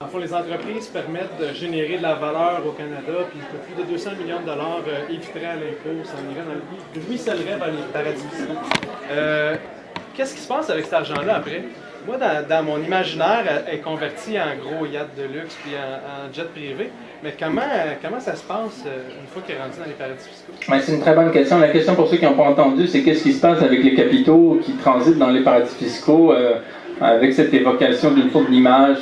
En fond, les entreprises permettent de générer de la valeur au Canada, puis plus de 200 millions de dollars éviteraient à l'impôt, ça ruissellerait vers les paradis fiscaux. Qu'est-ce qui se passe avec cet argent-là après? Moi, dans mon imaginaire, elle est convertie en gros yacht de luxe puis en jet privé. Mais comment ça se passe une fois qu'elle est rendue dans les paradis fiscaux? Ouais, c'est une très bonne question. La question pour ceux qui n'ont pas entendu, c'est qu'est-ce qui se passe avec les capitaux qui transitent dans les paradis fiscaux avec cette évocation d'une forme d'image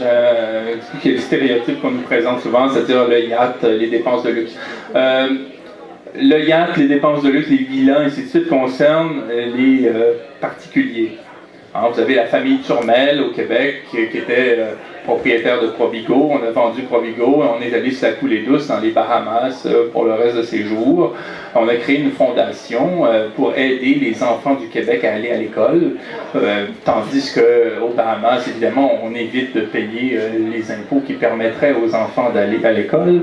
qui est le stéréotype qu'on nous présente souvent, c'est-à-dire le yacht, les dépenses de luxe. Le yacht, les dépenses de luxe, les villas, ainsi de suite, concernent les particuliers. Alors, vous avez la famille Turmel au Québec qui était propriétaire de Provigo. On a vendu Provigo et on est allé se la couler douce dans les Bahamas pour le reste de ses jours. On a créé une fondation pour aider les enfants du Québec à aller à l'école, tandis qu'aux Bahamas, évidemment, on évite de payer les impôts qui permettraient aux enfants d'aller à l'école.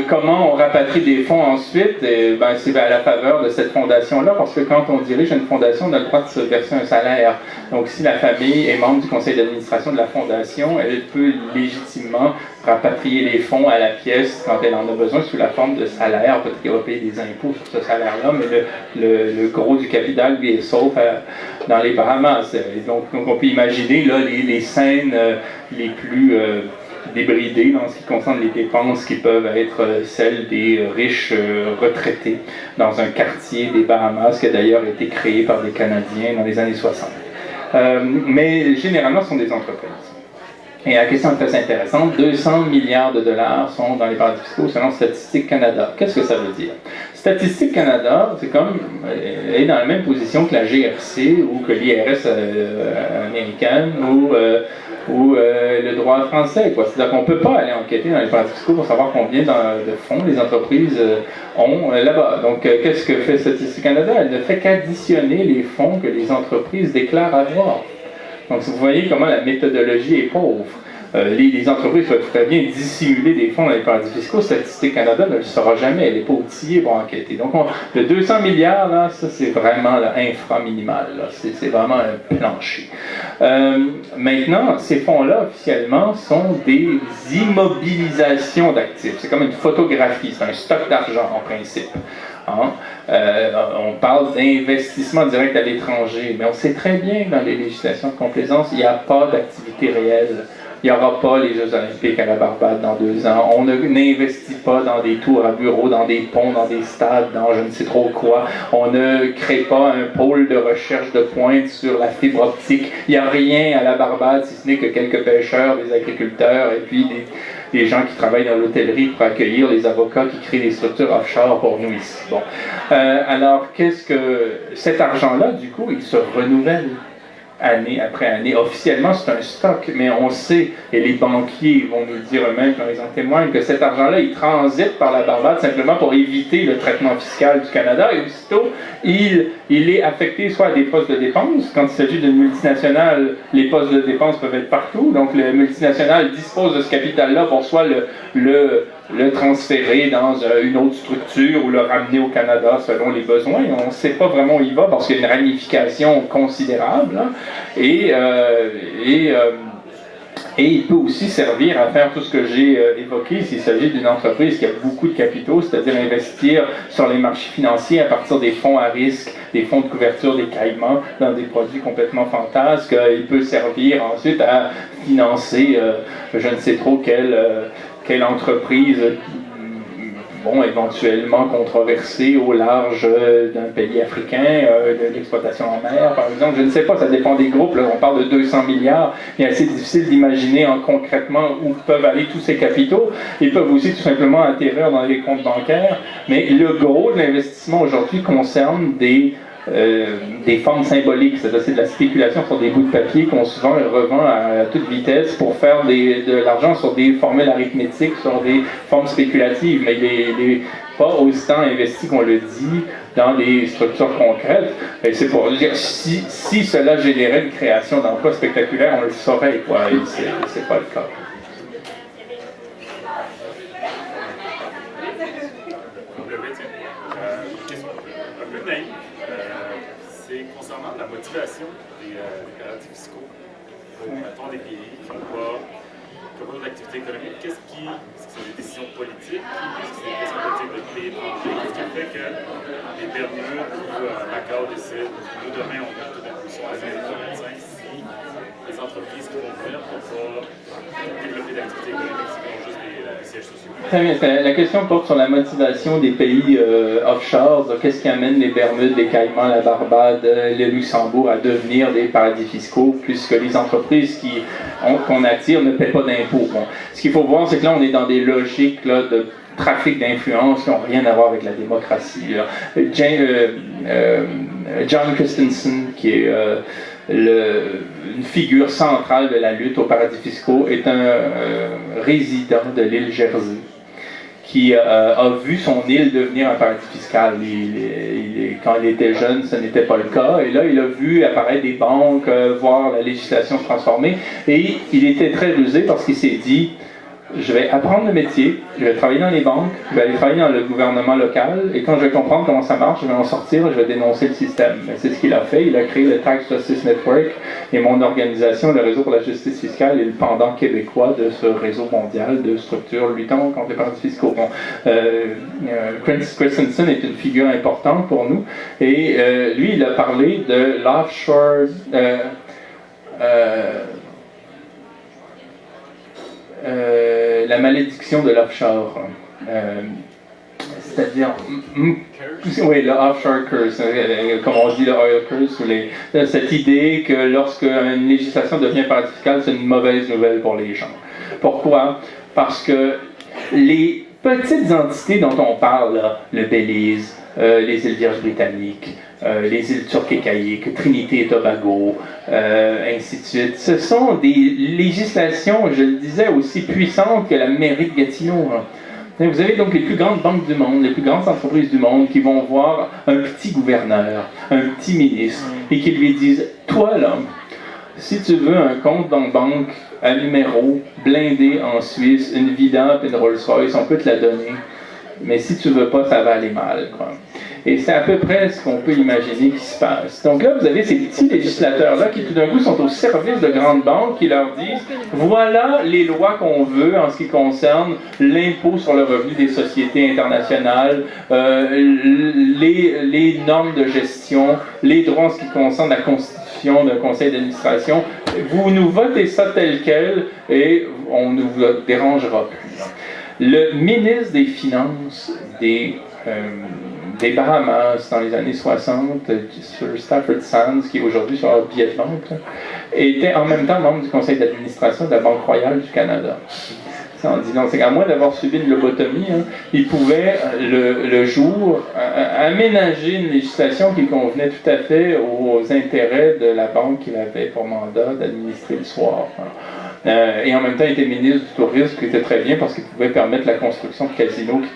Comment on rapatrie des fonds ensuite, c'est à la faveur de cette fondation-là, parce que quand on dirige une fondation, on a le droit de se verser un salaire. Donc si la famille est membre du conseil d'administration de la fondation, elle peut légitimement rapatrier les fonds à la pièce quand elle en a besoin sous la forme de salaire. Peut-être qu'elle va payer des impôts sur ce salaire-là, mais le gros du capital, lui, est sauf dans les Bahamas. Et donc on peut imaginer là, les scènes les plus débridées dans ce qui concerne les dépenses qui peuvent être celles des riches retraités dans un quartier des Bahamas qui a d'ailleurs été créé par des Canadiens dans les années 60. Mais généralement, ce sont des entreprises. Et la question est très intéressante. 200 milliards de dollars sont dans les paradis fiscaux selon Statistique Canada. Qu'est-ce que ça veut dire? Statistique Canada, c'est comme est dans la même position que la GRC ou que l'IRS américaine ou le droit français. C'est-à-dire qu'on ne peut pas aller enquêter dans les paradis fiscaux pour savoir combien de fonds les entreprises ont là-bas. Donc, qu'est-ce que fait Statistique Canada? Elle ne fait qu'additionner les fonds que les entreprises déclarent avoir. Donc, vous voyez comment la méthodologie est pauvre. Les entreprises peuvent très bien dissimuler des fonds dans les paradis fiscaux. Statistique Canada ne le saura jamais. Elle n'est pas outillée pour enquêter. Donc, le 200 milliards, là, ça, c'est vraiment l'infra-minimal. C'est vraiment un plancher. Maintenant, ces fonds-là, officiellement, sont des immobilisations d'actifs. C'est comme une photographie. C'est un stock d'argent, en principe. On parle d'investissement direct à l'étranger, mais on sait très bien que dans les législations de complaisance, il n'y a pas d'activité réelle. Il n'y aura pas les Jeux olympiques à la Barbade dans 2 ans. On n'investit pas dans des tours à bureaux, dans des ponts, dans des stades, dans je ne sais trop quoi. On ne crée pas un pôle de recherche de pointe sur la fibre optique. Il n'y a rien à la Barbade, si ce n'est que quelques pêcheurs, des agriculteurs et puis des gens qui travaillent dans l'hôtellerie pour accueillir les avocats qui créent des structures offshore pour nous ici. Bon. Alors, qu'est-ce que cet argent-là, du coup, il se renouvelle année après année. Officiellement, c'est un stock, mais on sait, et les banquiers vont nous le dire eux-mêmes quand ils en témoignent, que cet argent-là, il transite par la Barbade simplement pour éviter le traitement fiscal du Canada, et aussitôt, il est affecté soit à des postes de dépenses. Quand il s'agit d'une multinationale, les postes de dépenses peuvent être partout, donc le multinational dispose de ce capital-là pour soit le transférer dans une autre structure ou le ramener au Canada selon les besoins. On ne sait pas vraiment où il va parce qu'il y a une ramification considérable. Hein, et il peut aussi servir à faire tout ce que j'ai évoqué s'il s'agit d'une entreprise qui a beaucoup de capitaux, c'est-à-dire investir sur les marchés financiers à partir des fonds à risque, des fonds de couverture des caïmans, dans des produits complètement fantasques. Il peut servir ensuite à financer je ne sais trop quelle entreprise éventuellement controversée au large d'un pays africain, de l'exploitation en mer, par exemple. Je ne sais pas, ça dépend des groupes. Là, on parle de 200 milliards. Il est assez difficile d'imaginer concrètement où peuvent aller tous ces capitaux. Ils peuvent aussi tout simplement atterrir dans les comptes bancaires. Mais le gros de l'investissement aujourd'hui concerne des formes symboliques, c'est-à-dire de la spéculation sur des bouts de papier qu'on souvent revend à toute vitesse pour faire de l'argent sur des formules arithmétiques, sur des formes spéculatives, mais il n'est pas autant investi qu'on le dit dans des structures concrètes. Et c'est pour dire, si cela générait une création d'emplois spectaculaires, on le saurait, quoi, et c'est pas le cas. C'est concernant la motivation des paradis fiscaux. des pays qui n'ont pas d'activité économique. Est-ce que c'est des décisions politiques? Est-ce que c'est des décisions politiques de pays étrangers? Qu'est-ce qui fait que les Bermudes ou Macao décident, nous demain on met toute l'impulsion à 2025 si les entreprises qui vont venir ne vont pas développer d'activités économiques, c'est comme juste des sièges sociaux? Très bien. La question porte sur la motivation des pays offshore. Qu'est-ce qui amène les Bermudes, les Caïmans, la Barbade, le Luxembourg à devenir des paradis fiscaux, puisque les entreprises qu'on attire ne paient pas d'impôts. Bon. Ce qu'il faut voir, c'est que là, on est dans des logiques là, de trafic d'influence qui n'ont rien à voir avec la démocratie. John Christensen, qui est une figure centrale de la lutte aux paradis fiscaux, est un résident de l'île Jersey qui a vu son île devenir un paradis fiscal. Quand il était jeune, ce n'était pas le cas. Et là, il a vu apparaître des banques, voir la législation se transformer. Et il était très rusé parce qu'il s'est dit, je vais apprendre le métier, je vais travailler dans les banques, je vais aller travailler dans le gouvernement local, et quand je vais comprendre comment ça marche, je vais en sortir, je vais dénoncer le système. C'est ce qu'il a fait. Il a créé le Tax Justice Network, et mon organisation, le Réseau pour la justice fiscale, est le pendant québécois de ce réseau mondial de structures luttant contre les paradis fiscaux. Bon, Christensen est une figure importante pour nous, et lui, il a parlé de l'offshore... la malédiction de l'offshore. C'est-à-dire, oui, le offshore curse, comme on dit le oil curse, cette idée que lorsqu'une législation devient paradis fiscal, c'est une mauvaise nouvelle pour les gens. Pourquoi? Parce que les petites entités dont on parle, là, le Belize, les îles Vierges britanniques, les îles Turques et Caïques, Trinité et Tobago, ainsi de suite. Ce sont des législations, je le disais, aussi puissantes que la mairie de Gatineau. Vous avez donc les plus grandes banques du monde, les plus grandes entreprises du monde qui vont voir un petit gouverneur, un petit ministre, et qui lui disent « Toi, là, si tu veux un compte dans banque à numéro, blindé en Suisse, une Vida et une Rolls-Royce, on peut te la donner. Mais si tu veux pas, ça va aller mal. » Et c'est à peu près ce qu'on peut imaginer qui se passe. Donc là, vous avez ces petits législateurs-là qui tout d'un coup sont au service de grandes banques qui leur disent « Voilà les lois qu'on veut en ce qui concerne l'impôt sur le revenu des sociétés internationales, les normes de gestion, les droits en ce qui concerne la constitution d'un conseil d'administration. Vous nous votez ça tel quel et on ne vous dérangera plus. » Le ministre des Finances des Bahamas dans les années 60, sur Stafford Sands, qui est aujourd'hui sur leur billet de banque, était en même temps membre du conseil d'administration de la Banque royale du Canada. En disant, c'est qu'à moins d'avoir subi une lobotomie, il pouvait, le jour, aménager une législation qui convenait tout à fait aux intérêts de la banque qu'il avait pour mandat d'administrer le soir. Et en même temps, il était ministre du Tourisme, qui était très bien parce qu'il pouvait permettre la construction de casinos qui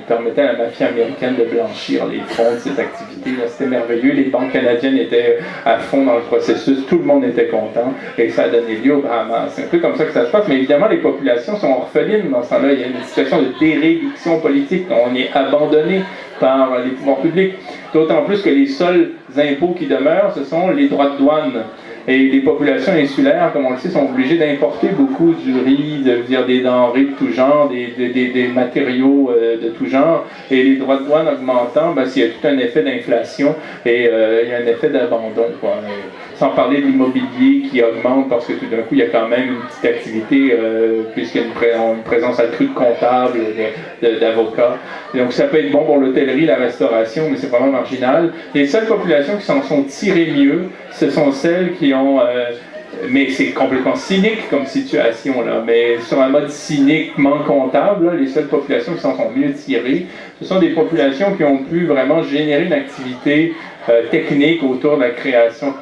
permettait à la mafia américaine de blanchir les fonds de ses activités. C'était merveilleux. Les banques canadiennes étaient à fond dans le processus. Tout le monde était content et ça a donné lieu aux Bahamas. C'est un peu comme ça que ça se passe. Mais évidemment, les populations sont orphelines dans ce temps-là. Il y a une situation de dérédiction politique. On est abandonné par les pouvoirs publics. D'autant plus que les seuls impôts qui demeurent, ce sont les droits de douane. Et les populations insulaires, comme on le sait, sont obligées d'importer beaucoup du riz, des denrées de tout genre, des matériaux de tout genre. Et les droits de douane augmentant, il y a tout un effet d'inflation et il y a un effet d'abandon. Sans parler de l'immobilier qui augmente parce que tout d'un coup, il y a quand même une petite activité puisqu'il y a une présence accrue de comptables, d'avocats. Donc ça peut être bon pour l'hôtellerie, la restauration, mais c'est vraiment marginal. Les seules populations qui s'en sont tirées mieux, ce sont celles qui ont... mais c'est complètement cynique comme situation, là. Mais sur un mode cyniquement comptable, là, les seules populations qui s'en sont mieux tirées, ce sont des populations qui ont pu vraiment générer une activité technique autour de la création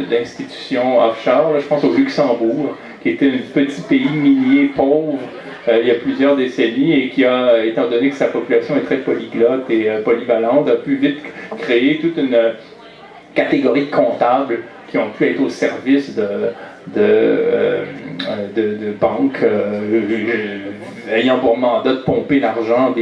d'institutions offshore. Là, je pense au Luxembourg, qui était un petit pays minier pauvre il y a plusieurs décennies et qui a, étant donné que sa population est très polyglotte et polyvalente, a pu vite créer toute une catégorie de comptables qui ont pu être au service de banques ayant pour mandat de pomper l'argent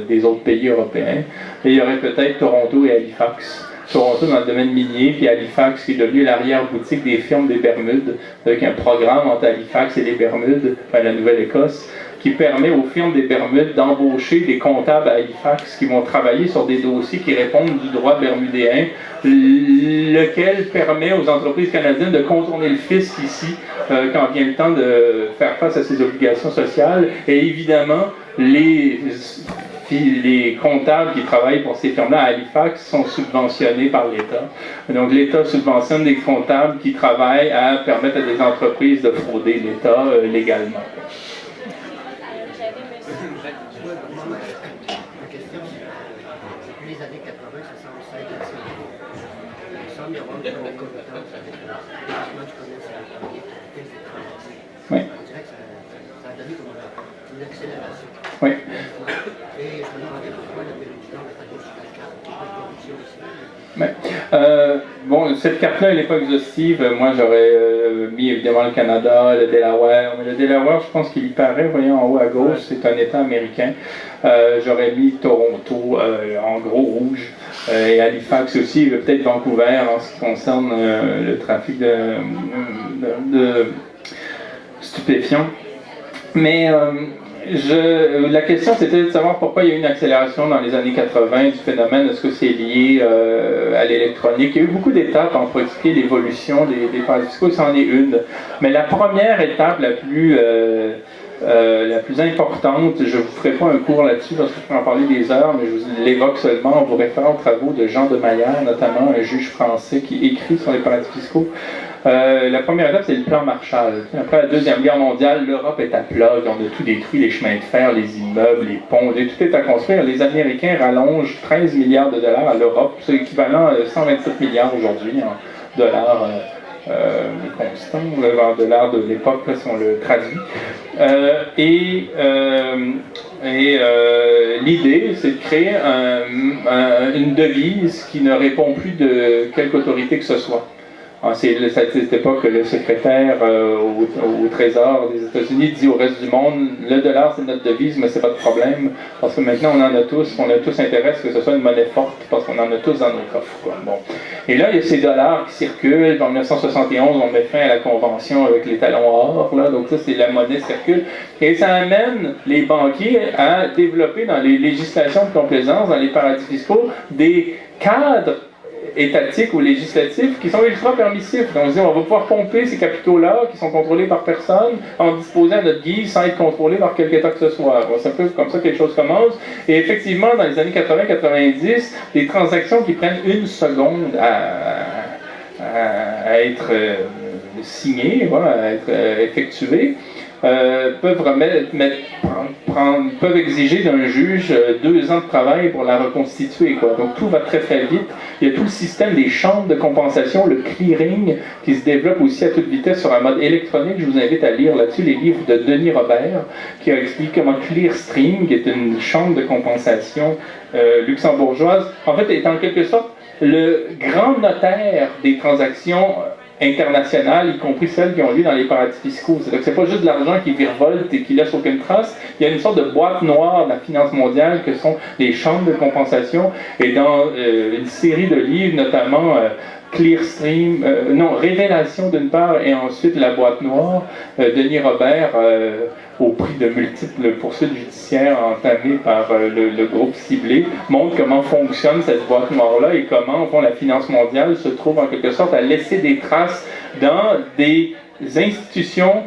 des autres pays européens. Et il y aurait peut-être Toronto et Halifax Toronto dans le domaine minier, puis Halifax qui est devenu l'arrière-boutique des firmes des Bermudes, avec un programme entre Halifax et les Bermudes, enfin la Nouvelle-Écosse, qui permet aux firmes des Bermudes d'embaucher des comptables à Halifax qui vont travailler sur des dossiers qui répondent du droit bermudéen, lequel permet aux entreprises canadiennes de contourner le fisc ici quand vient le temps de faire face à ses obligations sociales. Et évidemment, les comptables qui travaillent pour ces firmes-là à Halifax sont subventionnés par l'État. Donc l'État subventionne des comptables qui travaillent à permettre à des entreprises de frauder l'État légalement. Les années 80, ça semble s'être assez. Il semble y avoir de bonnes compétences avec le commerce électronique, Oui. on dirait que ça a donné comme une accélération. Oui. Et je me demandais pourquoi la Pérou du Nord est allée sur la carte, qui est pas de corruption aussi. Ouais. Bon, cette carte-là, elle n'est pas exhaustive. Moi, j'aurais mis évidemment le Canada, le Delaware. Mais le Delaware, je pense qu'il y paraît, voyez en haut à gauche, c'est un État américain. J'aurais mis Toronto en gros rouge. Et Halifax aussi, peut-être Vancouver en ce qui concerne le trafic de stupéfiants. Mais la question, c'était de savoir pourquoi il y a eu une accélération dans les années 80 du phénomène. Est-ce que c'est lié à l'électronique? Il y a eu beaucoup d'étapes pour expliquer l'évolution des paradis fiscaux, c'en est une. Mais la première étape la plus importante, je ne vous ferai pas un cours là-dessus parce que je peux en parler des heures, mais je vous l'évoque seulement en vous référant aux travaux de Jean de Maillard, notamment un juge français qui écrit sur les paradis fiscaux. La première étape, c'est le plan Marshall. Après la Deuxième Guerre mondiale, l'Europe est à plat, on a tout détruit, les chemins de fer, les immeubles, les ponts, tout est à construire. Les Américains rallongent 13 milliards de dollars à l'Europe, c'est équivalent à 127 milliards aujourd'hui en dollars constants, en dollars de l'époque, si on le traduit. L'idée, c'est de créer une devise qui ne répond plus de quelque autorité que ce soit. C'est à cette époque que le secrétaire au Trésor des États-Unis dit au reste du monde, le dollar c'est notre devise, mais c'est pas de problème, parce que maintenant on en a tous, on a tous intérêt à ce que ce soit une monnaie forte, parce qu'on en a tous dans nos coffres. Quoi. Bon. Et là, il y a ces dollars qui circulent. En 1971, on met fin à la convention avec les talons or, là, donc ça c'est la monnaie circule. Et ça amène les banquiers à développer dans les législations de complaisance, dans les paradis fiscaux, des cadres étatiques ou législatifs qui sont ultra permissifs. Donc, on se dit, on va pouvoir pomper ces capitaux-là qui sont contrôlés par personne en disposant à notre guise sans être contrôlés par quelque État que ce soit. Bon, c'est un peu comme ça que les choses commencent. Et effectivement, dans les années 80-90, des transactions qui prennent une seconde à être signées, voilà, à être effectuées, peuvent exiger d'un juge 2 ans de travail pour la reconstituer. Quoi. Donc tout va très très vite. Il y a tout le système des chambres de compensation, le clearing, qui se développe aussi à toute vitesse sur un mode électronique. Je vous invite à lire là-dessus les livres de Denis Robert, qui a expliqué comment Clearstream, qui est une chambre de compensation luxembourgeoise, en fait est en quelque sorte le grand notaire des transactions internationales, y compris celles qui ont lieu dans les paradis fiscaux. C'est-à-dire que c'est pas juste de l'argent qui virevolte et qui laisse aucune trace. Il y a une sorte de boîte noire de la finance mondiale que sont les chambres de compensation. Et dans une série de livres, notamment Clearstream, Révélation d'une part, et ensuite La boîte noire, Denis Robert, au prix de multiples poursuites judiciaires entamées par le groupe ciblé, montre comment fonctionne cette boîte noire-là et comment, au fond, la finance mondiale se trouve en quelque sorte à laisser des traces dans des institutions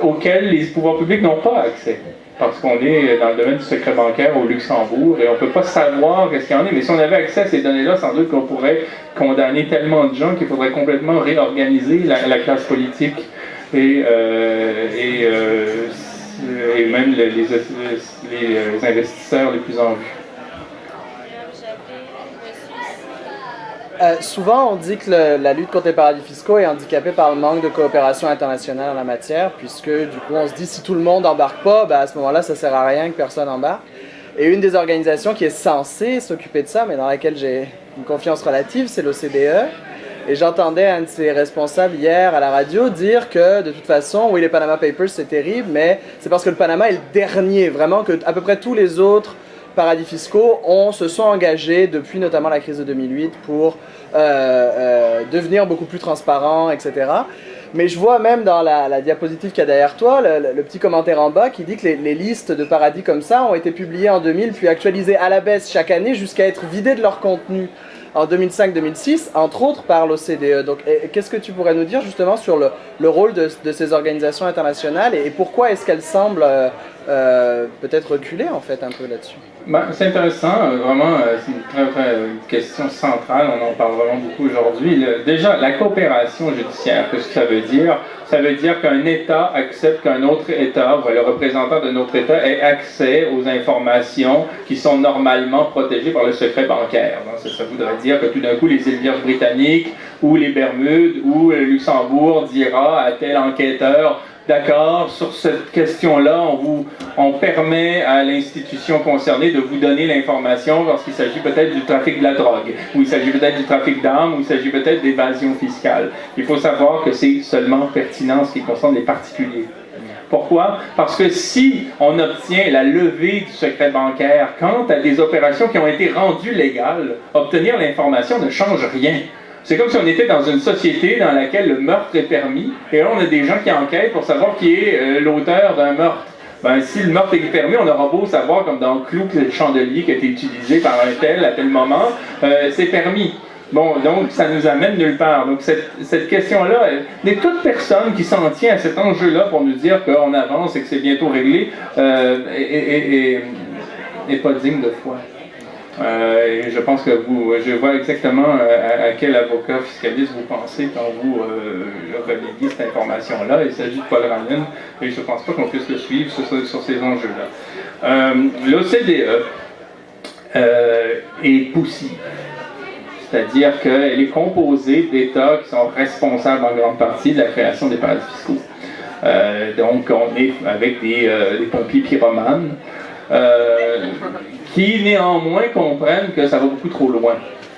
auxquelles les pouvoirs publics n'ont pas accès. Parce qu'on est dans le domaine du secret bancaire au Luxembourg et on ne peut pas savoir qu'est-ce qu'il y en a. Mais si on avait accès à ces données-là, sans doute qu'on pourrait condamner tellement de gens qu'il faudrait complètement réorganiser la classe politique et même les investisseurs les plus en vue. Souvent, on dit que la lutte contre les paradis fiscaux est handicapée par le manque de coopération internationale en la matière, puisque du coup, on se dit si tout le monde n'embarque pas, à ce moment-là, ça sert à rien que personne embarque. Et une des organisations qui est censée s'occuper de ça, mais dans laquelle j'ai une confiance relative, c'est l'OCDE. Et j'entendais un de ses responsables hier à la radio dire que de toute façon, oui, les Panama Papers c'est terrible, mais c'est parce que le Panama est le dernier, vraiment, que à peu près tous les autres paradis fiscaux se sont engagés depuis notamment la crise de 2008 pour devenir beaucoup plus transparents, etc. Mais je vois même dans la diapositive qu'il y a derrière toi, le petit commentaire en bas qui dit que les listes de paradis comme ça ont été publiées en 2000 puis actualisées à la baisse chaque année jusqu'à être vidées de leur contenu en 2005-2006, entre autres par l'OCDE. Donc qu'est-ce que tu pourrais nous dire justement sur le rôle de ces organisations internationales et pourquoi est-ce qu'elles semblent peut-être reculer en fait un peu là-dessus? Ben, c'est intéressant, vraiment, c'est une très question centrale, on en parle vraiment beaucoup aujourd'hui. Déjà, la coopération judiciaire, qu'est-ce que ça veut dire? Ça veut dire qu'un État accepte qu'un autre État, ou le représentant d'un autre État, ait accès aux informations qui sont normalement protégées par le secret bancaire. Donc, ça voudrait dire que tout d'un coup, les îles Vierges britanniques, ou les Bermudes, ou le Luxembourg dira à tel enquêteur: d'accord, sur cette question-là, on permet à l'institution concernée de vous donner l'information lorsqu'il s'agit peut-être du trafic de la drogue, ou il s'agit peut-être du trafic d'armes, ou il s'agit peut-être d'évasion fiscale. Il faut savoir que c'est seulement pertinent en ce qui concerne les particuliers. Pourquoi? Parce que si on obtient la levée du secret bancaire quant à des opérations qui ont été rendues légales, obtenir l'information ne change rien. C'est comme si on était dans une société dans laquelle le meurtre est permis, et là on a des gens qui enquêtent pour savoir qui est l'auteur d'un meurtre. Ben, si le meurtre est permis, on aura beau savoir, comme dans Clou, que le chandelier qui a été utilisé par un tel à tel moment, c'est permis. Bon, donc ça nous amène nulle part. Donc cette question-là, mais toute personne qui s'en tient à cet enjeu-là pour nous dire qu'on avance et que c'est bientôt réglé, n'est pas digne de foi. Et je pense que je vois exactement à quel avocat fiscaliste vous pensez quand vous relayez cette information-là. Il s'agit de Paul Ryan, et je ne pense pas qu'on puisse le suivre sur ces enjeux-là. L'OCDE est poussive, c'est-à-dire qu'elle est composée d'États qui sont responsables en grande partie de la création des paradis fiscaux. Donc on est avec des pompiers pyromanes, qui néanmoins comprennent que ça va beaucoup trop loin.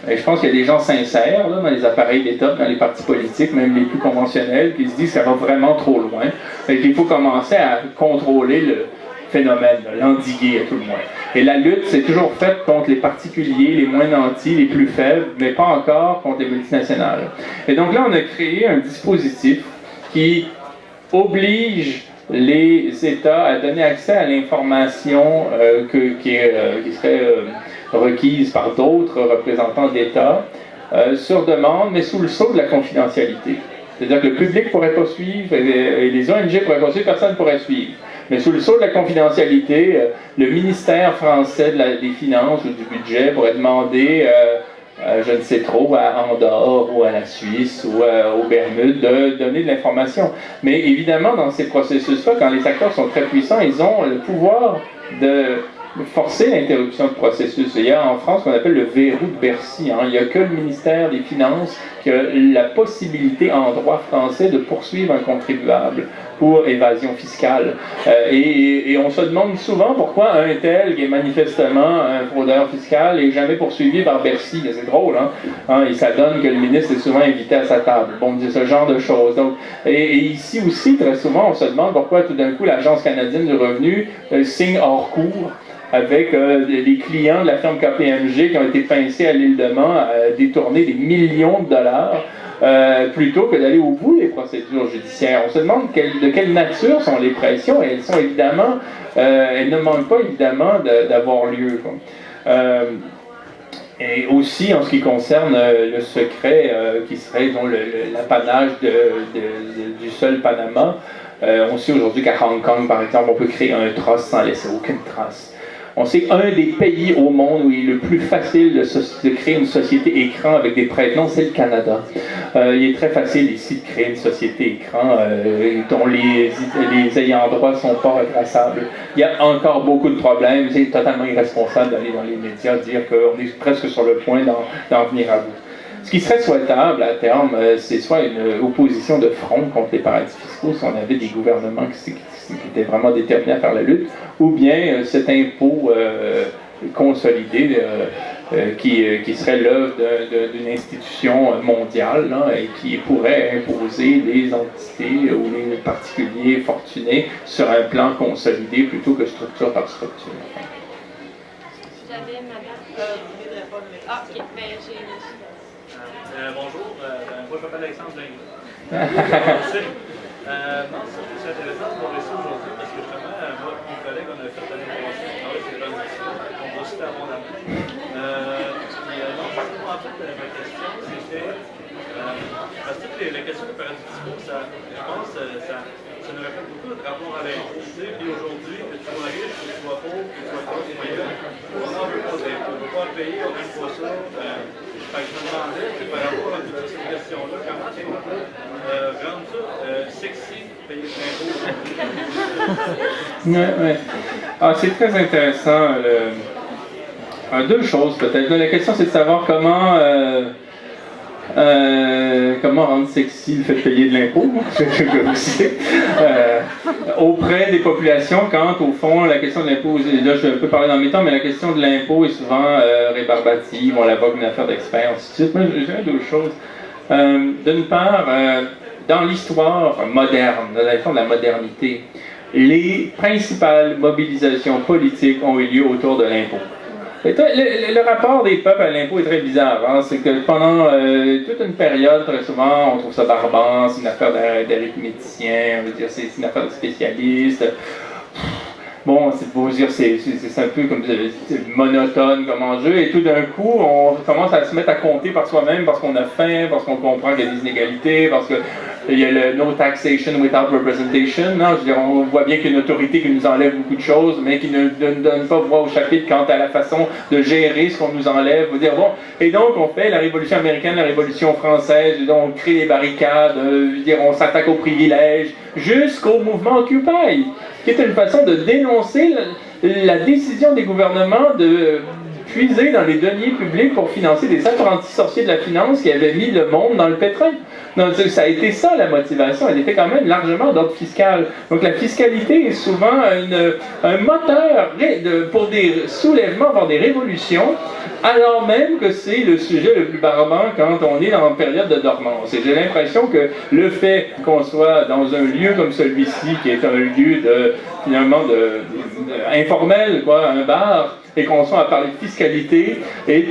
Et je pense qu'il y a des gens sincères là, dans les appareils d'État, dans les partis politiques, même les plus conventionnels, qui se disent que ça va vraiment trop loin et qu'il faut commencer à contrôler le phénomène, l'endiguer à tout le moins. Et la lutte, c'est toujours faite contre les particuliers, les moins nantis, les plus faibles, mais pas encore contre les multinationales. Et donc là, on a créé un dispositif qui oblige les États à donner accès à l'information qui serait requise par d'autres représentants d'États sur demande, mais sous le sceau de la confidentialité. C'est-à-dire que le public ne pourrait pas suivre, et les ONG ne pourraient pas suivre, personne ne pourrait suivre. Mais sous le sceau de la confidentialité, le ministère français des Finances ou du Budget pourrait demander je ne sais trop, à Andorre ou à la Suisse ou aux Bermudes, de donner de l'information. Mais évidemment, dans ces processus-là, quand les acteurs sont très puissants, ils ont le pouvoir de forcer l'interruption de processus. Il y a en France ce qu'on appelle le verrou de Bercy. Il n'y a que le ministère des Finances qui a la possibilité en droit français de poursuivre un contribuable pour évasion fiscale. Et on se demande souvent pourquoi un tel qui est manifestement un fraudeur fiscal n'est jamais poursuivi par Bercy. C'est drôle, hein? Et ça donne que le ministre est souvent invité à sa table. Bon, c'est ce genre de choses. Donc, et ici aussi, très souvent, on se demande pourquoi tout d'un coup l'Agence canadienne du revenu signe hors cours avec les clients de la firme KPMG qui ont été pincés à l'île de Man à détourner des millions de dollars plutôt que d'aller au bout des procédures judiciaires. On se demande de quelle nature sont les pressions, et elles sont évidemment, elles ne manquent pas évidemment d'avoir lieu. Et aussi en ce qui concerne le secret qui serait l'apanage du seul Panama, on sait aujourd'hui qu'à Hong Kong, par exemple, on peut créer un trust sans laisser aucune trace. On sait qu'un des pays au monde où il est le plus facile de créer une société écran avec des prête-noms, c'est le Canada. Il est très facile ici de créer une société écran dont les ayants droit ne sont pas retraçables. Il y a encore beaucoup de problèmes. C'est totalement irresponsable d'aller dans les médias dire qu'on est presque sur le point d'en venir à bout. Ce qui serait souhaitable à terme, c'est soit une opposition de front contre les paradis fiscaux, si on avait des gouvernements qui étaient vraiment déterminés à faire la lutte, ou bien cet impôt consolidé qui serait l'œuvre d'une institution mondiale là, et qui pourrait imposer les entités ou les particuliers fortunés sur un plan consolidé plutôt que structure par structure. j'avais madame. Ah, ok, ben j'ai. Bonjour, moi je m'appelle Alexandre Linguet. Non, c'est intéressant de voir ici aujourd'hui parce que justement, moi et mon collègue, on a fait l'année passée un travail sur les transitions, on va citer abondamment. En fait, ma question, c'était. Parce que la question des paradis fiscaux, je pense ça nous reflète beaucoup notre rapport à l'impôt. Puis aujourd'hui, que tu sois riche, que tu sois pauvre, que tu sois classe moyenne, on n'en veut pas d'impôt. On ne veut pas le payer, on n'aime pas ça. Fait que je me demandais, par rapport à toute cette question-là, comment tu peux rendre ça sexy, payer de l'impôt? Ouais. Ah, c'est très intéressant. Deux choses peut-être. La question, c'est de savoir comment rendre sexy le fait de payer de l'impôt, auprès des populations, quand au fond la question de l'impôt, là je peux parler dans mes temps, mais la question de l'impôt est souvent rébarbative, on la voit comme une affaire d'expert, ainsi de suite. Moi je dirais deux choses. D'une part, dans l'histoire moderne, dans la forme de la modernité, les principales mobilisations politiques ont eu lieu autour de l'impôt. Le rapport des peuples à l'impôt est très bizarre. Hein? C'est que pendant toute une période, très souvent, on trouve ça barbant, c'est une affaire d'arithméticiens, on veut dire c'est une affaire de spécialistes. Bon, c'est beau dire, c'est un peu comme monotone comme enjeu, et tout d'un coup, on commence à se mettre à compter par soi-même parce qu'on a faim, parce qu'on comprend qu'il y a des inégalités, parce qu'il y a le no taxation without representation. Non, je veux dire, on voit bien qu'il y a une autorité qui nous enlève beaucoup de choses, mais qui ne donne pas voix au chapitre quant à la façon de gérer ce qu'on nous enlève. Vous dire, bon, et donc on fait la Révolution américaine, la Révolution française, on crée des barricades, dire, on s'attaque aux privilèges, jusqu'au mouvement Occupy, qui est une façon de dénoncer la décision des gouvernements de puiser dans les deniers publics pour financer des apprentis sorciers de la finance qui avaient mis le monde dans le pétrin. Donc, ça a été ça la motivation, elle était quand même largement d'ordre fiscal. Donc la fiscalité est souvent un moteur pour des soulèvements, voire des révolutions, alors même que c'est le sujet le plus barbant quand on est en période de dormance. Et j'ai l'impression que le fait qu'on soit dans un lieu comme celui-ci, qui est un lieu finalement informel, quoi, un bar, et qu'on soit à parler de fiscalité, est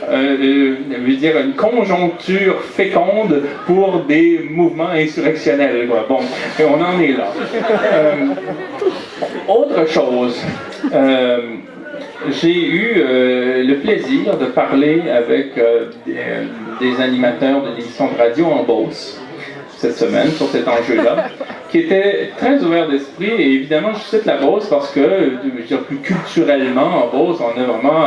une conjoncture féconde pour des mouvements insurrectionnels. Quoi. Bon, et on en est là. Autre chose, j'ai eu le plaisir de parler avec des animateurs de l'émission de radio en Beauce cette semaine sur cet enjeu-là, qui était très ouvert d'esprit, et évidemment je cite la Beauce parce que, je veux dire, plus culturellement en Beauce, on a vraiment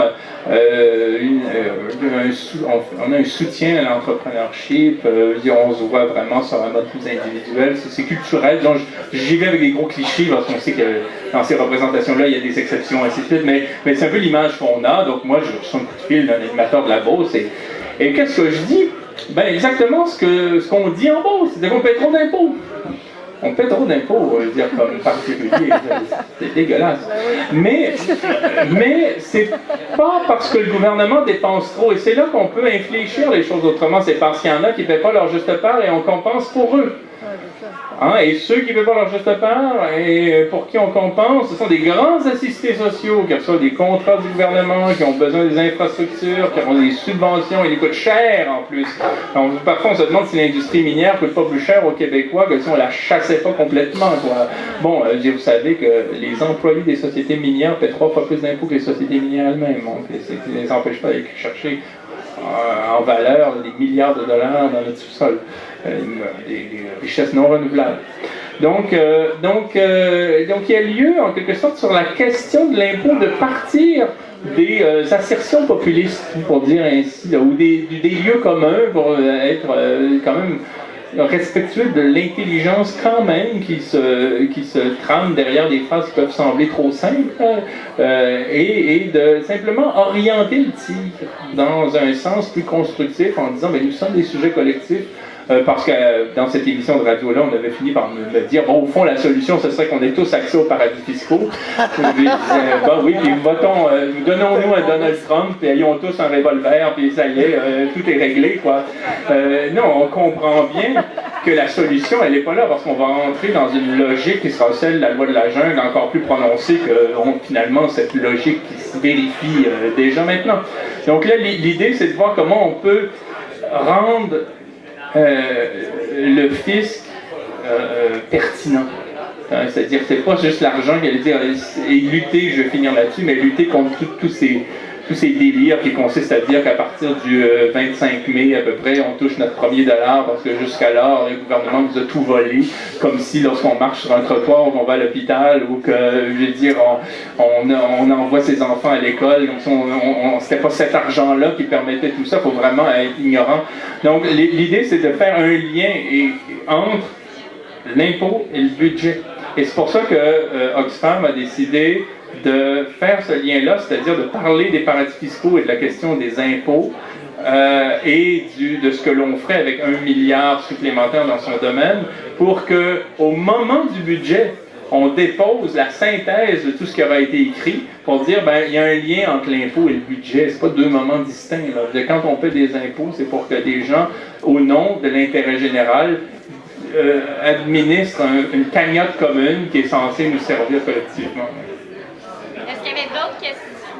on a un soutien à l'entrepreneurship, on se voit vraiment sur un mode plus individuel, c'est culturel, donc j'y vais avec des gros clichés parce qu'on sait que dans ces représentations-là il y a des exceptions, ainsi de suite, mais c'est un peu l'image qu'on a, donc moi je reçois un coup de fil d'un animateur de la Beauce, et qu'est-ce que je dis? Ben exactement ce qu'on dit en Beauce, c'est qu'on paie trop d'impôts. On paie trop d'impôts, je veux dire, comme particulier, c'est dégueulasse. Mais c'est pas parce que le gouvernement dépense trop, et c'est là qu'on peut infléchir les choses autrement, c'est parce qu'il y en a qui ne paient pas leur juste part et on compense pour eux. Hein, et ceux qui ne paient pas leur juste part et pour qui on compense, ce sont des grands assistés sociaux qui reçoivent des contrats du gouvernement, qui ont besoin des infrastructures, qui ont des subventions et qui coûtent cher en plus. Donc, parfois on se demande si l'industrie minière ne coûte pas plus cher aux Québécois que si on la chassait pas complètement. Quoi. Bon, vous savez que les employés des sociétés minières paient 3 fois plus d'impôts que les sociétés minières elles-mêmes. Donc, ça ne les empêche pas d'aller chercher en valeur des milliards de dollars dans notre sous-sol, des richesses non renouvelables. Donc, il y a lieu, en quelque sorte, sur la question de l'impôt, de partir des assertions populistes, pour dire ainsi, là, ou des lieux communs pour être quand même respectueux de l'intelligence quand même qui se trame derrière des phrases qui peuvent sembler trop simples, et de simplement orienter le tir dans un sens plus constructif en disant nous sommes des sujets collectifs. Parce que dans cette émission de radio-là, on avait fini par me dire, bon, au fond, la solution, ce serait qu'on ait tous accès aux paradis fiscaux. Oui, puis donnons-nous un Donald Trump, puis ayons tous un revolver, puis ça y est, tout est réglé, quoi. Non, on comprend bien que la solution, elle n'est pas là, parce qu'on va rentrer dans une logique qui sera celle de la loi de la jungle, encore plus prononcée que finalement cette logique qui se vérifie déjà maintenant. Donc là, l'idée, c'est de voir comment on peut rendre le fisc pertinent. C'est-à-dire, c'est pas juste l'argent qui allait dire, et lutter, je vais finir là-dessus, mais lutter contre tous ces délires qui consistent à dire qu'à partir du 25 mai, à peu près, on touche notre premier dollar parce que jusqu'alors, le gouvernement nous a tout volé, comme si lorsqu'on marche sur un trottoir ou qu'on va à l'hôpital ou que, je veux dire, on envoie ses enfants à l'école, comme si c'était pas cet argent-là qui permettait tout ça, il faut vraiment être ignorant. Donc, l'idée, c'est de faire un lien entre l'impôt et le budget. Et c'est pour ça que Oxfam a décidé de faire ce lien-là, c'est-à-dire de parler des paradis fiscaux et de la question des impôts et de ce que l'on ferait avec 1 milliard supplémentaire dans son domaine pour qu'au moment du budget, on dépose la synthèse de tout ce qui aura été écrit pour dire, ben, il y a un lien entre l'impôt et le budget. C'est pas deux moments distincts. Là. Quand on paie des impôts, c'est pour que des gens, au nom de l'intérêt général, administrent une cagnotte commune qui est censée nous servir collectivement. Est-ce qu'il y avait d'autres questions?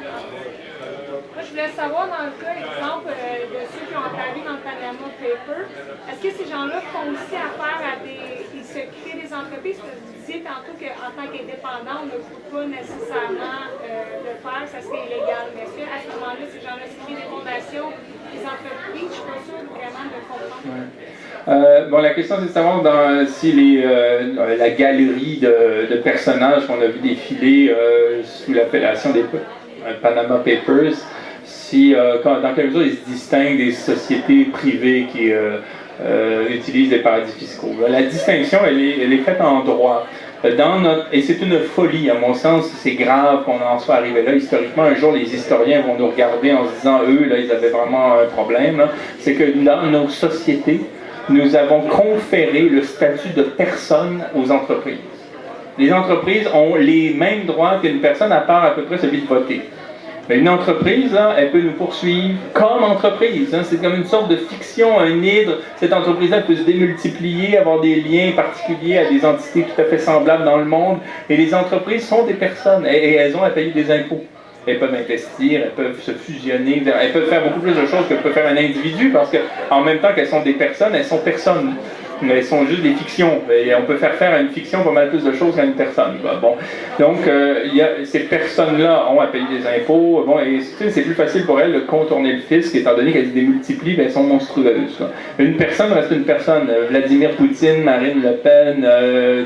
Moi, je voulais savoir, dans le cas, exemple, de ceux qui ont travaillé dans le Panama Papers, est-ce que ces gens-là font aussi affaire à ils se créent des entreprises? Parce que vous disiez tantôt qu'en tant qu'indépendant, on ne peut pas nécessairement le faire, ça serait illégal. Mais est-ce qu'à ce moment-là, ces gens-là se créent des fondations, des entreprises? Je ne suis pas sûre vraiment de comprendre. Ouais. Bon, la question, c'est de savoir si la galerie de personnages qu'on a vu défiler sous l'appellation des Panama Papers, dans quelle mesure ils se distinguent des sociétés privées qui utilisent des paradis fiscaux. La distinction, elle est faite en droit. Et c'est une folie, à mon sens, c'est grave qu'on en soit arrivé là. Historiquement, un jour, les historiens vont nous regarder en se disant, eux, là, ils avaient vraiment un problème. C'est que dans nos sociétés, nous avons conféré le statut de personne aux entreprises. Les entreprises ont les mêmes droits qu'une personne, à part à peu près celui de voter. Mais une entreprise, là, elle peut nous poursuivre comme entreprise. Hein. C'est comme une sorte de fiction, un hydre. Cette entreprise-là peut se démultiplier, avoir des liens particuliers à des entités tout à fait semblables dans le monde. Et les entreprises sont des personnes et elles ont à payer des impôts. Elles peuvent investir, elles peuvent se fusionner, elles peuvent faire beaucoup plus de choses que peut faire un individu parce qu'en même temps qu'elles sont des personnes, elles sont personnes. Mais elles sont juste des fictions. Et on peut faire à une fiction pas mal plus de choses qu'à une personne. Bon. Donc, ces personnes-là ont à payer des impôts. Bon, et c'est plus facile pour elles de contourner le fisc, étant donné qu'elles se démultiplient, elles sont monstrueuses. Quoi. Une personne reste une personne. Vladimir Poutine, Marine Le Pen,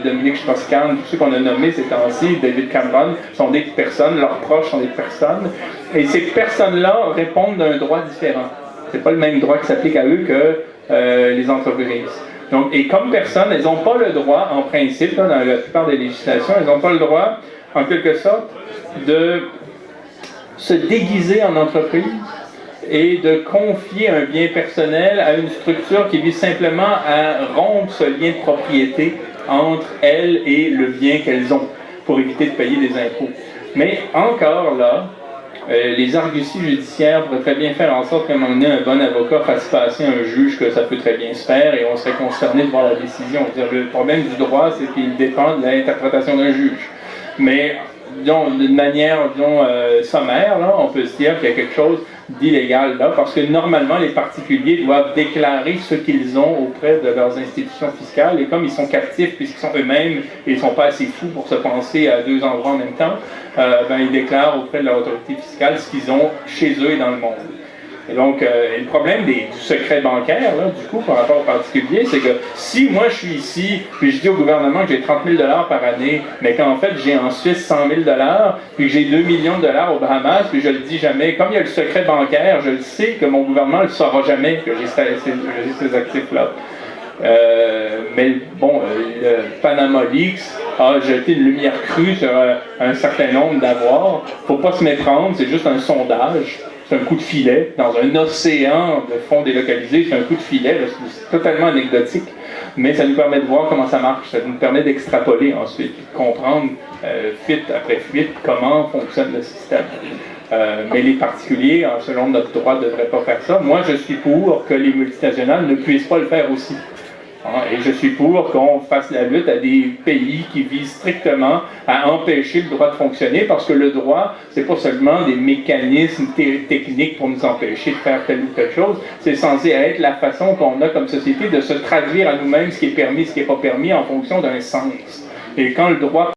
Dominique Strauss-Kahn, tous ceux qu'on a nommés ces temps-ci, David Cameron, sont des personnes, leurs proches sont des personnes. Et ces personnes-là répondent d'un droit différent. C'est pas le même droit qui s'applique à eux que les entreprises. Donc, et comme personne, elles n'ont pas le droit, en principe, là, dans la plupart des législations, elles n'ont pas le droit, en quelque sorte, de se déguiser en entreprise et de confier un bien personnel à une structure qui vise simplement à rompre ce lien de propriété entre elles et le bien qu'elles ont pour éviter de payer des impôts. Mais encore là, les arguties judiciaires pourraient très bien faire en sorte qu'à un moment donné, un bon avocat fasse passer un juge que ça peut très bien se faire et on serait concerné de voir la décision. Le problème du droit, c'est qu'il dépend de l'interprétation d'un juge. Mais d'une manière sommaire, là, on peut se dire qu'il y a quelque chose d'illégal là, parce que normalement, les particuliers doivent déclarer ce qu'ils ont auprès de leurs institutions fiscales, et comme ils sont captifs, puisqu'ils sont eux-mêmes, et ils ne sont pas assez fous pour se penser à deux endroits en même temps, ils déclarent auprès de leur autorité fiscale ce qu'ils ont chez eux et dans le monde. Et donc, le problème du secret bancaire, là, du coup, par rapport aux particuliers, c'est que si moi je suis ici, puis je dis au gouvernement que j'ai 30 000 $ par année, mais qu'en fait j'ai en Suisse 100 000 $, puis que j'ai 2 millions de $ aux Bahamas, puis je le dis jamais, comme il y a le secret bancaire, je le sais que mon gouvernement ne le saura jamais que j'ai ces actifs-là. Mais bon, le Panama Leaks a jeté une lumière crue sur un certain nombre d'avoirs. Faut pas se méprendre, c'est juste un sondage. C'est un coup de filet. Dans un océan de fonds délocalisés, c'est un coup de filet. C'est totalement anecdotique. Mais ça nous permet de voir comment ça marche. Ça nous permet d'extrapoler ensuite, de comprendre fuite après fuite comment fonctionne le système. Mais les particuliers, selon notre droit, ne devraient pas faire ça. Moi, je suis pour que les multinationales ne puissent pas le faire aussi. Et je suis pour qu'on fasse la lutte à des pays qui visent strictement à empêcher le droit de fonctionner, parce que le droit, c'est pas seulement des mécanismes techniques pour nous empêcher de faire telle ou telle chose, c'est censé être la façon qu'on a comme société de se traduire à nous-mêmes ce qui est permis, ce qui n'est pas permis en fonction d'un sens. Et quand le droit